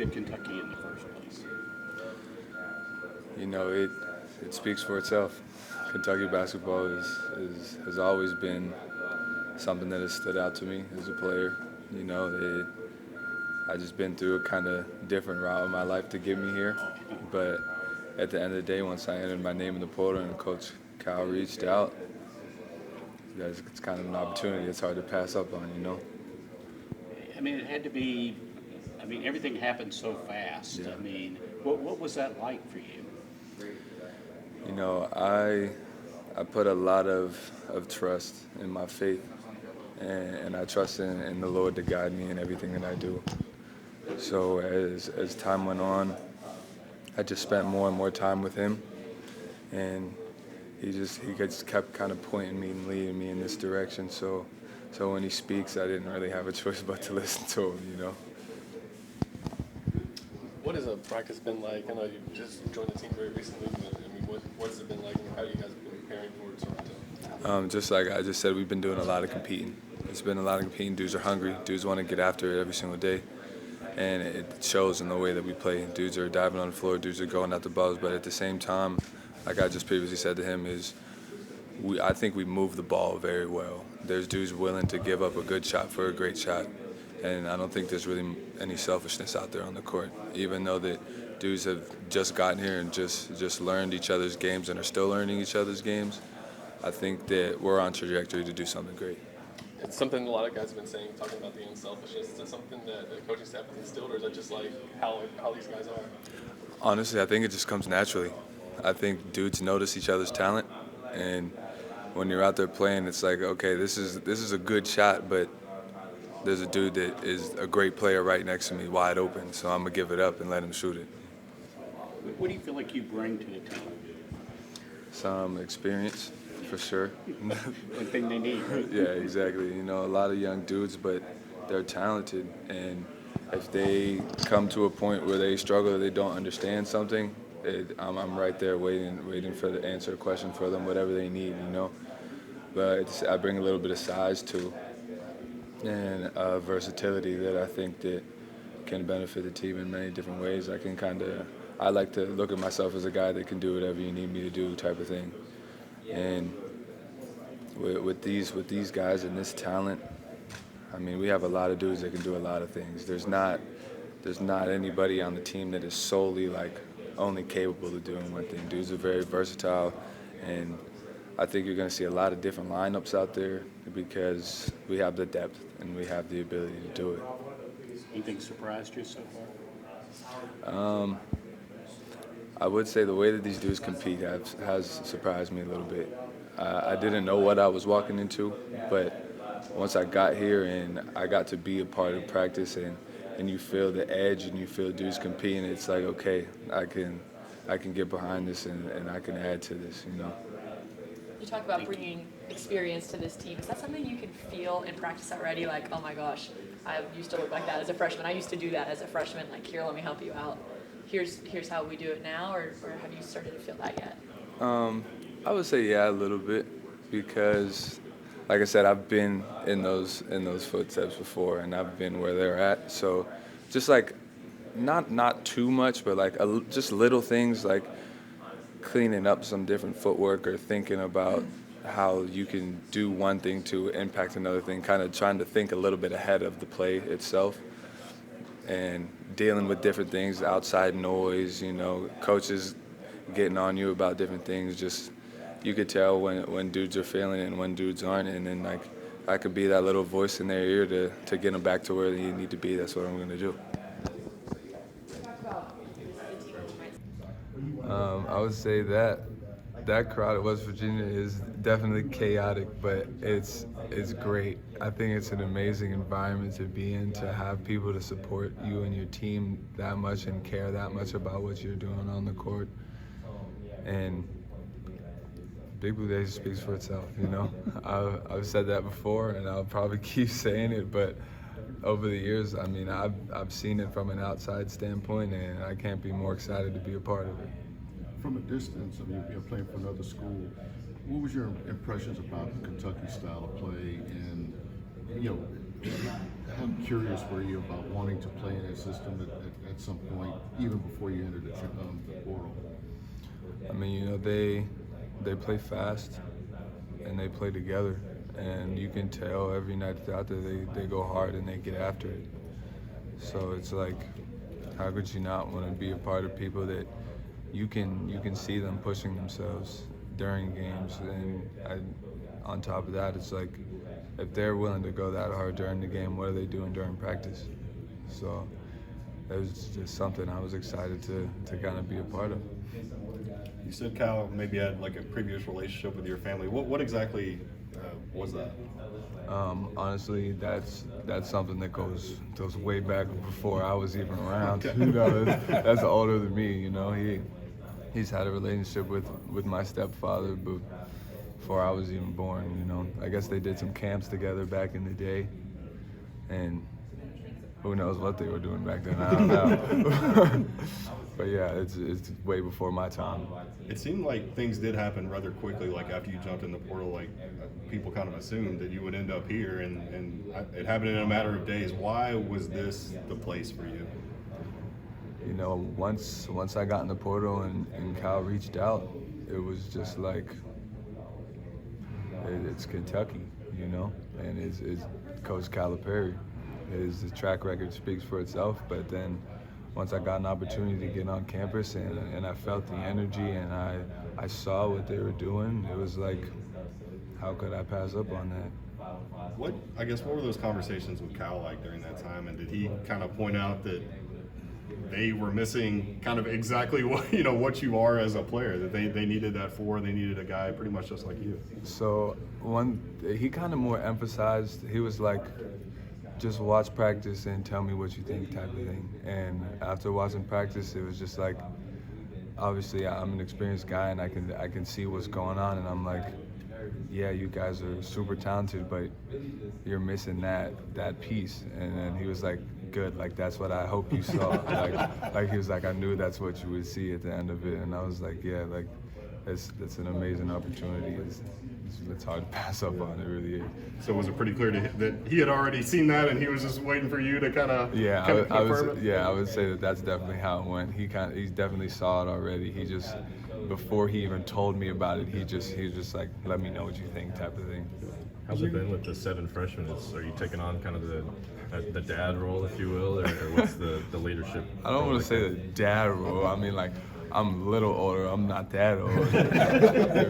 to Kentucky in the first place? You know, it speaks for itself. Kentucky basketball has always been something that has stood out to me as a player. You know, I just been through a kind of different route in my life to get me here. But at the end of the day, once I entered my name in the portal and Coach Kyle reached out, it's kind of an opportunity it's hard to pass up on, you know? I mean, it had to be, I mean, everything happened so fast. Yeah. I mean, what was that like for you? You know, I put a lot of trust in my faith, and I trust in the Lord to guide me in everything that I do. So as time went on, I just spent more and more time with him, and he just kept kind of pointing me and leading me in this direction. So when he speaks, I didn't really have a choice but to listen to him, you know. What has a practice been like? I know you just joined the team very recently, but I mean, what has it been like, and how you guys have been preparing towards it? Just like I just said, we've been doing a lot of competing. It's been a lot of competing. Dudes are hungry. Dudes want to get after it every single day. And it shows in the way that we play. Dudes are diving on the floor. Dudes are going at the balls. But at the same time, like I just previously said to him, I think we move the ball very well. There's dudes willing to give up a good shot for a great shot. And I don't think there's really any selfishness out there on the court. Even though that dudes have just gotten here and just learned each other's games and are still learning each other's games, I think that we're on trajectory to do something great. It's something a lot of guys have been saying, talking about the unselfishness. Is that something that the coaching staff has instilled, or is that just like how these guys are? Honestly, I think it just comes naturally. I think dudes notice each other's talent, and when you're out there playing, it's like, okay, this is a good shot, but there's a dude that is a great player right next to me, wide open, so I'm going to give it up and let him shoot it. What do you feel like you bring to the team? Some experience, for sure. One thing they need, right? Yeah, exactly. You know, a lot of young dudes, but they're talented, and if they come to a point where they struggle or they don't understand something, I'm right there waiting for the answer question for them, whatever they need, you know. But I bring a little bit of size too, and versatility that I think that can benefit the team in many different ways. I like to look at myself as a guy that can do whatever you need me to do, type of thing. And with these guys and this talent, I mean, we have a lot of dudes that can do a lot of things. There's not anybody on the team that is solely like only capable of doing one thing. Dudes are very versatile, and I think you're going to see a lot of different lineups out there because we have the depth and we have the ability to do it. Anything surprised you so far? I would say the way that these dudes compete has surprised me a little bit. I didn't know what I was walking into, but once I got here and I got to be a part of practice and you feel the edge and you feel dudes competing, it's like, okay, I can get behind this and I can add to this, you know. You talk about bringing experience to this team. Is that something you can feel in practice already? Like, oh my gosh, I used to look like that as a freshman. I used to do that as a freshman. Like, here, let me help you out. Here's how we do it now, or have you started to feel that yet? I would say yeah, a little bit, because like I said, I've been in those footsteps before, and I've been where they're at. So just like not too much, but like just little things like cleaning up some different footwork or thinking about how you can do one thing to impact another thing, kind of trying to think a little bit ahead of the play itself and dealing with different things, outside noise, you know, coaches getting on you about different things. Just you could tell when dudes are feeling it and when dudes aren't, and then like I could be that little voice in their ear to get them back to where they need to be. That's what I'm going to do. I would say that crowd at West Virginia is definitely chaotic, but it's great. I think it's an amazing environment to be in, to have people to support you and your team that much and care that much about what you're doing on the court. And Big Blue Days speaks for itself, you know. I've said that before, and I'll probably keep saying it, but over the years, I mean, I've seen it from an outside standpoint, and I can't be more excited to be a part of it. From a distance, I mean, you're playing for another school. What was your impressions about the Kentucky style of play, and you know, how curious were you about wanting to play in a system at some point, even before you entered the portal? I mean, they play fast and they play together, and you can tell every night they're out there they go hard and they get after it. So it's like, how could you not want to be a part of people that you can see them pushing themselves during games? And on top of that, it's like, if they're willing to go that hard during the game, what are they doing during practice? So it was just something I was excited to kind of be a part of. You said Cal maybe had like a previous relationship with your family. What exactly was that? Honestly, that's something that goes way back before I was even around. You know, that's older than me. You know, he's had a relationship with my stepfather before I was even born. You know, I guess they did some camps together back in the day, and who knows what they were doing back then. I don't know. But yeah, it's way before my time. It seemed like things did happen rather quickly. Like after you jumped in the portal, like people kind of assumed that you would end up here, and it happened in a matter of days. Why was this the place for you? You know, once I got in the portal and Cal reached out, it was just like, it's Kentucky, you know, and it's Coach Calipari. His track record speaks for itself, but then once I got an opportunity to get on campus and I felt the energy and I saw what they were doing, it was like, how could I pass up on that? What were those conversations with Cal like during that time? And did he kind of point out that they were missing kind of exactly what you are as a player, that they needed that they needed a guy pretty much just like you? So he kind of more emphasized, he was like, just watch practice and tell me what you think type of thing. And after watching practice, it was just like, obviously I'm an experienced guy and I can see what's going on, and I'm like, yeah, you guys are super talented, but you're missing that piece. And then he was like, good, like that's what I hope you saw. like he was like, I knew that's what you would see at the end of it. And I was like, yeah, like that's an amazing opportunity. It's hard to pass up on, it really is. So was it pretty clear to him that he had already seen that and he was just waiting for you to kind of confirm it? I would say that's definitely how it went. He definitely saw it already. He just, before he even told me about it, he was just like, let me know what you think type of thing. How's it been with the 7 freshmen? Are you taking on kind of the dad role, if you will, or what's the leadership? I don't want to say the dad role. I mean, like, I'm a little older. I'm not that old.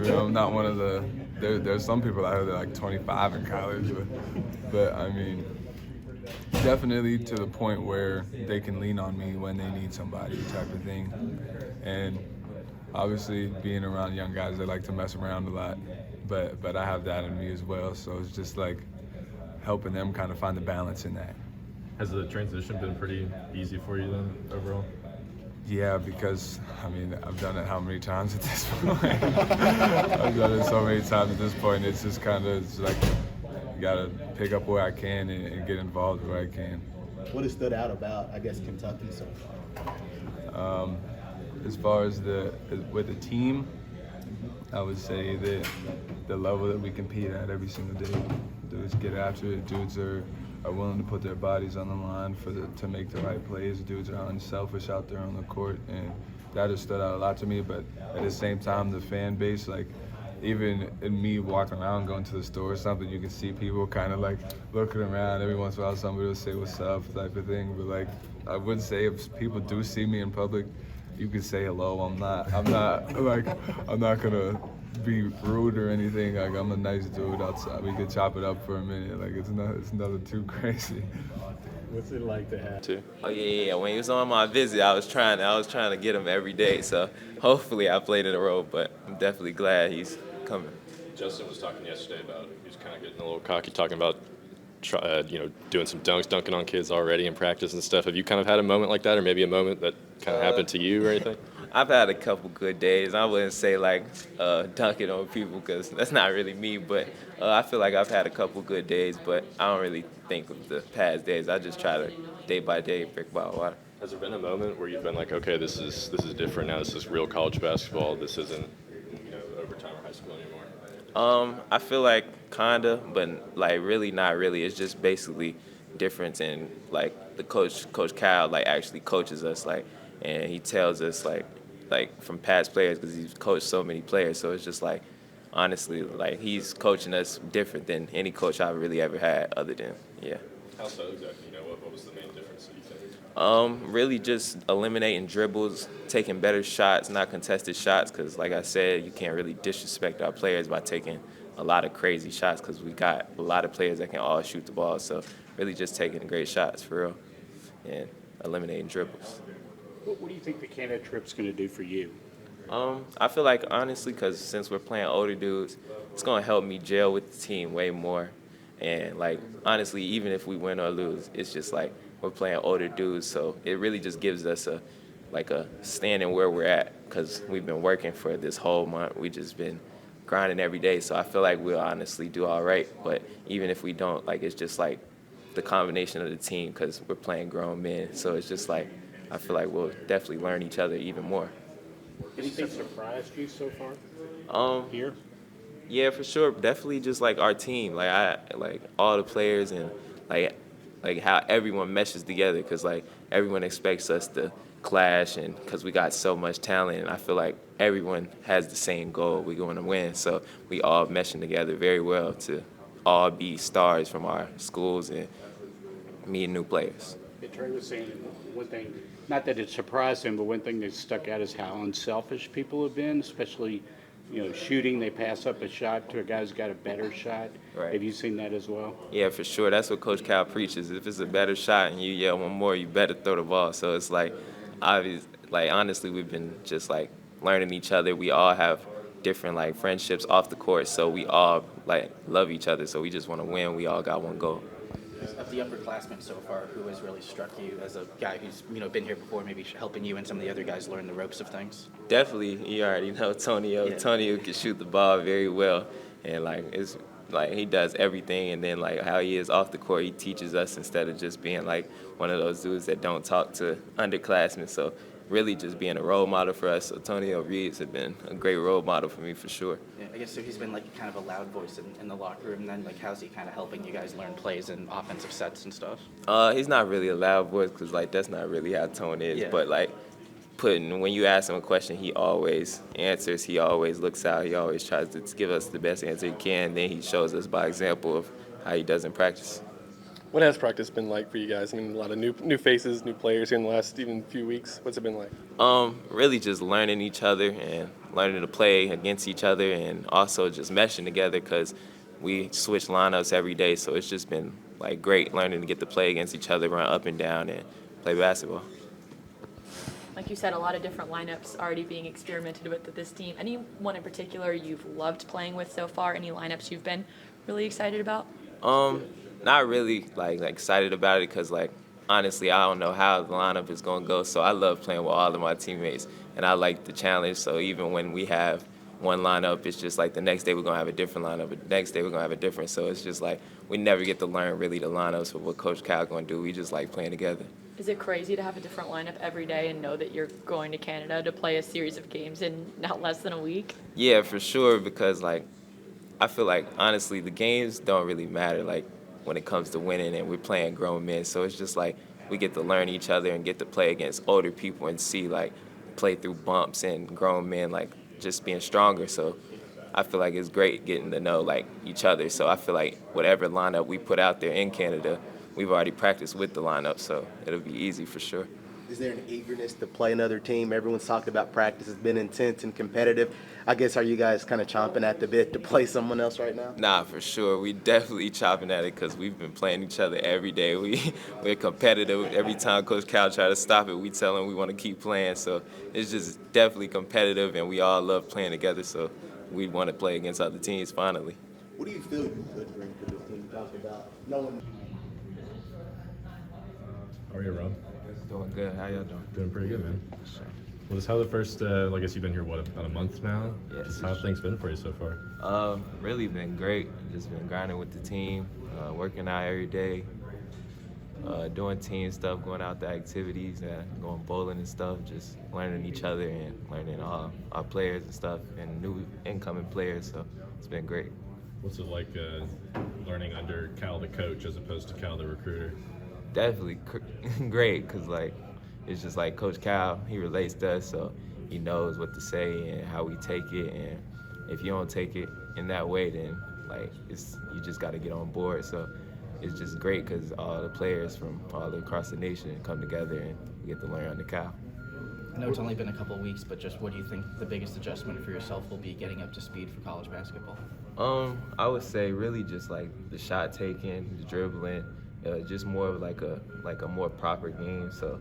I'm not one of the. There's some people out here that are like 25 in college, but I mean, definitely to the point where they can lean on me when they need somebody type of thing. And obviously, being around young guys, they like to mess around a lot, but I have that in me as well. So it's just like helping them kind of find the balance in that. Has the transition been pretty easy for you then, overall? Yeah, because, I mean, I've done it how many times at this point? I've done it so many times at this point. It's just kind of, it's like, you got to pick up where I can and get involved where I can. What has stood out about, I guess, Kentucky so far? As far as with the team, I would say that the level that we compete at every single day, dudes get after it, dudes are willing to put their bodies on the line to make the right plays. Dudes are unselfish out there on the court, and that has stood out a lot to me. But at the same time, the fan base, like even in me walking around, going to the store or something, you can see people kind of like looking around. Every once in a while, somebody will say "What's up?" type of thing. But like, I would say if people do see me in public, you can say hello. I'm not gonna be rude or anything. Like, I'm a nice dude outside. We could chop it up for a minute. Like, it's nothing too crazy. What's it like to have to? Oh yeah. When he was on my visit, I was trying to get him every day. So hopefully I played in a role, but I'm definitely glad he's coming. Justin was talking yesterday about, he was kind of getting a little cocky, talking about doing some dunking on kids already in practice and stuff. Have you kind of had a moment like that, or maybe a moment that kind of happened to you or anything? I've had a couple good days. I wouldn't say like dunking on people because that's not really me, but I feel like I've had a couple good days, but I don't really think of the past days. I just try to day by day pick by water. Has there been a moment where you've been like, okay, this is different now, this is real college basketball, this isn't overtime or high school anymore? I feel like kinda, but like really not really. It's just basically difference in like the Coach Cal, like, actually coaches us, like, and he tells us, like from past players, because he's coached so many players. So it's just like, honestly, like, he's coaching us different than any coach I've really ever had other than, yeah. How so exactly? You know, what was the main difference that you think? Really just eliminating dribbles, taking better shots, not contested shots, because like I said, you can't really disrespect our players by taking a lot of crazy shots, because we got a lot of players that can all shoot the ball. So really just taking great shots for real and eliminating dribbles. What do you think the Canada trip's going to do for you? I feel like, honestly, because since we're playing older dudes, it's going to help me gel with the team way more. And, like, honestly, even if we win or lose, it's just like we're playing older dudes. So it really just gives us a standing where we're at, because we've been working for this whole month. We just been grinding every day. So I feel like we'll honestly do all right. But even if we don't, like, it's just like the combination of the team, because we're playing grown men. So it's just like, I feel like we'll definitely learn each other even more. Anything surprised you so far here? Yeah, for sure. Definitely just like our team, like all the players, and like how everyone meshes together, because like everyone expects us to clash, and because we got so much talent, and I feel like everyone has the same goal. We're going to win, so we all meshing together very well to all be stars from our schools and meet new players. Trey was saying one thing, not that it surprised him, but one thing that stuck out is how unselfish people have been, especially, shooting. They pass up a shot to a guy who's got a better shot. Right. Have you seen that as well? Yeah, for sure. That's what Coach Cal preaches. If it's a better shot and you yell one more, you better throw the ball. So it's like, honestly, we've been just like learning each other. We all have different like friendships off the court, so we all like love each other. So we just want to win. We all got one goal. Of the upperclassmen so far, who has really struck you as a guy who's been here before, maybe helping you and some of the other guys learn the ropes of things? Definitely, you already know Tonio. Yeah. Tonio can shoot the ball very well, and like it's like he does everything. And then like how he is off the court, he teaches us instead of just being like one of those dudes that don't talk to underclassmen. So really just being a role model for us. So Tonio Reeves has been a great role model for me for sure. Yeah, I guess so. He's been like kind of a loud voice in the locker room. And then like, how's he kind of helping you guys learn plays and offensive sets and stuff? He's not really a loud voice, because like that's not really how Tone is. Yeah. But like when you ask him a question, he always answers. He always looks out. He always tries to give us the best answer he can. Then he shows us by example of how he does in practice. What has practice been like for you guys? I mean, a lot of new faces, new players here in the last even few weeks. What's it been like? Really just learning each other and learning to play against each other, and also just meshing together, because we switch lineups every day. So it's just been like great learning to get to play against each other, run up and down, and play basketball. Like you said, a lot of different lineups already being experimented with this team. Anyone in particular you've loved playing with so far? Any lineups you've been really excited about? Not really like excited about it, because like honestly I don't know how the lineup is going to go. So I love playing with all of my teammates, and I like the challenge. So even when we have one lineup, it's just like the next day we're going to have a different lineup, but the next day we're going to have a different. So it's just like we never get to learn really the lineups of what Coach Cal going to do. We just like playing together. Is it crazy to have a different lineup every day and know that you're going to Canada to play a series of games in not less than a week? Yeah, for sure, because like I feel like honestly the games don't really matter like when it comes to winning, and we're playing grown men. So it's just like we get to learn each other and get to play against older people and see like play through bumps and grown men like just being stronger. So I feel like it's great getting to know like each other. So I feel like whatever lineup we put out there in Canada, we've already practiced with the lineup, so it'll be easy for sure. Is there an eagerness to play another team? Everyone's talked about practice. It's been intense and competitive. I guess, are you guys kind of chomping at the bit to play someone else right now? Nah, for sure. We definitely chopping at it, because we've been playing each other every day. We're competitive. Every time Coach Cal try to stop it, we tell him we want to keep playing. So it's just definitely competitive, and we all love playing together. So we want to play against other teams finally. What do you feel you could bring to this team? You talked about no one. How are you, Rob? Doing good. How y'all doing? Doing pretty good, man. Well, just how the first, I guess you've been here, what, about a month now? Yes. Just how have things been for you so far? Really been great. Just been grinding with the team, working out every day, doing team stuff, going out to activities, going bowling and stuff, just learning each other and learning all our players and stuff and new incoming players. So it's been great. What's it like learning under Cal the coach as opposed to Cal the recruiter? definitely great because like it's just like Coach Cal, he relates to us, so he knows what to say and how we take it. And if you don't take it in that way, then like you just got to get on board. So it's just great because all the players from all across the nation come together and we get to learn under Cal. I know it's only been a couple of weeks, but just what do you think the biggest adjustment for yourself will be getting up to speed for college basketball? I would say really just like the shot taking, the dribbling, just more of like a more proper game. So,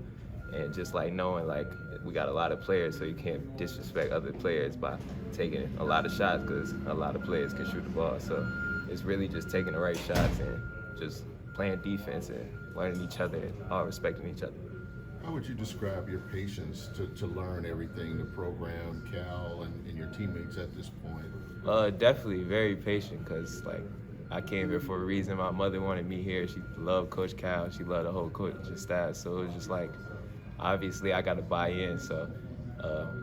and just like knowing like we got a lot of players, so you can't disrespect other players by taking a lot of shots because a lot of players can shoot the ball. So it's really just taking the right shots and just playing defense and learning each other and all respecting each other. How would you describe your patience to learn everything, the program, Cal, and your teammates at this point? Definitely very patient because like I came here for a reason. My mother wanted me here. She loved Coach Cal. She loved the whole coaching staff. So it was just like, obviously I got to buy in. So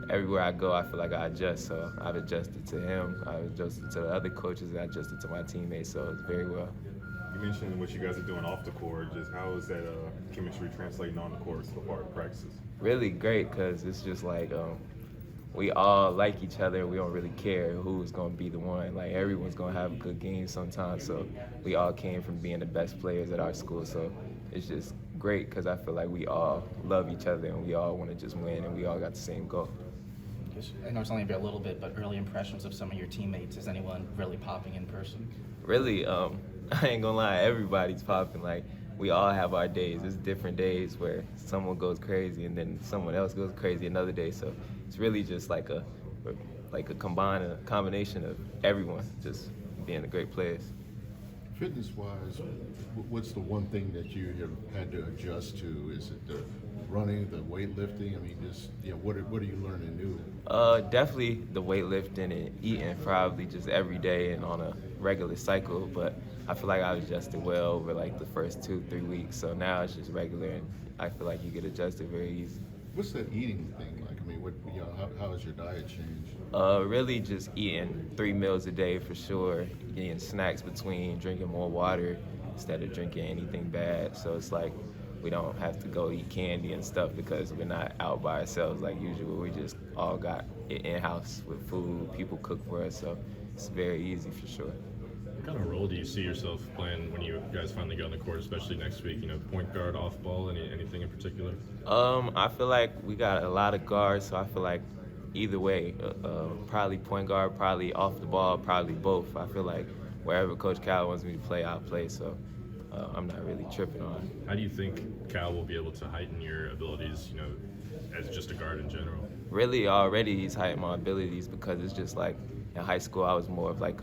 everywhere I go, I feel like I adjust. So I've adjusted to him. I've adjusted to the other coaches. I adjusted to my teammates. So it's very well. You mentioned what you guys are doing off the court. Just how is that chemistry translating on the court so far in practices? Really great because it's just like we all like each other. We don't really care who's going to be the one. Like everyone's going to have a good game sometimes. So we all came from being the best players at our school. So it's just great because I feel like we all love each other and we all want to just win and we all got the same goal. I know it's only been a little bit, but early impressions of some of your teammates. Is anyone really popping in person? Really, I ain't gonna lie, everybody's popping. Like, we all have our days. There's different days where someone goes crazy and then someone else goes crazy another day. So it's really just like a combination of everyone just being the great players. Fitness-wise, what's the one thing that you have had to adjust to? Is it the running, the weightlifting? I mean, just what are you learning new? Definitely the weightlifting and eating probably just every day and on a regular cycle. But I feel like I adjusted well over like the first 2-3 weeks. So now it's just regular, and I feel like you get adjusted very easy. What's that eating thing like? I mean, how has your diet changed? Really just eating 3 meals a day for sure, getting snacks between, drinking more water instead of drinking anything bad. So it's like we don't have to go eat candy and stuff because we're not out by ourselves like usual. We just all got it in-house with food. People cook for us, so it's very easy for sure. What kind of role do you see yourself playing when you guys finally get on the court, especially next week? You know, point guard, off ball, anything in particular? I feel like we got a lot of guards, so I feel like either way, probably point guard, probably off the ball, probably both. I feel like wherever Coach Cal wants me to play, I'll play, so I'm not really tripping on it. How do you think Cal will be able to heighten your abilities, you know, as just a guard in general? Really, already he's heightened my abilities because it's just like in high school I was more of like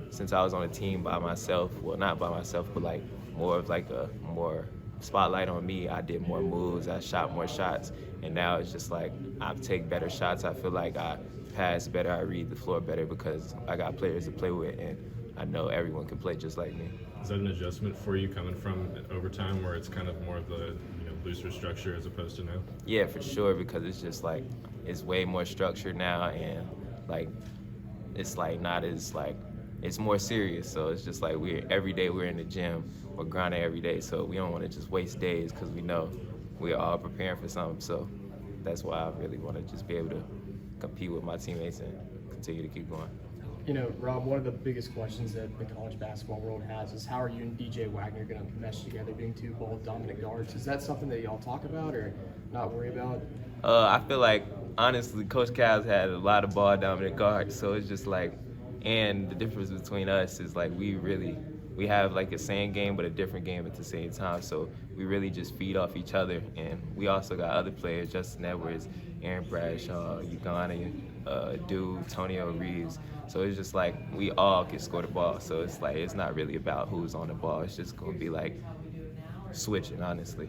since I was on a team by myself, well not by myself, but like more of like a more spotlight on me. I did more moves, I shot more shots, and now it's just like I take better shots. I feel like I pass better, I read the floor better because I got players to play with and I know everyone can play just like me. Is that an adjustment for you coming from overtime where it's kind of more of the looser structure as opposed to now? Yeah, for sure, because it's just like it's way more structured now and like it's like not as like it's more serious. So it's just like every day we're in the gym, we're grinding every day, so we don't want to just waste days because we know we're all preparing for something. So that's why I really want to just be able to compete with my teammates and continue to keep going. You know, Rob, one of the biggest questions that the college basketball world has is how are you and DJ Wagner going to mesh together being two ball-dominant guards? Is that something that y'all talk about or not worry about? I feel like, honestly, Coach Cal's had a lot of ball-dominant guards, so it's just like, and the difference between us is like we have like the same game but a different game at the same time, so we really just feed off each other. And we also got other players, Justin Edwards, Aaron Bradshaw, Uganda, Dude, Tonio Reeves. So it's just like we all can score the ball. So it's like it's not really about who's on the ball. It's just going to be like switching, honestly.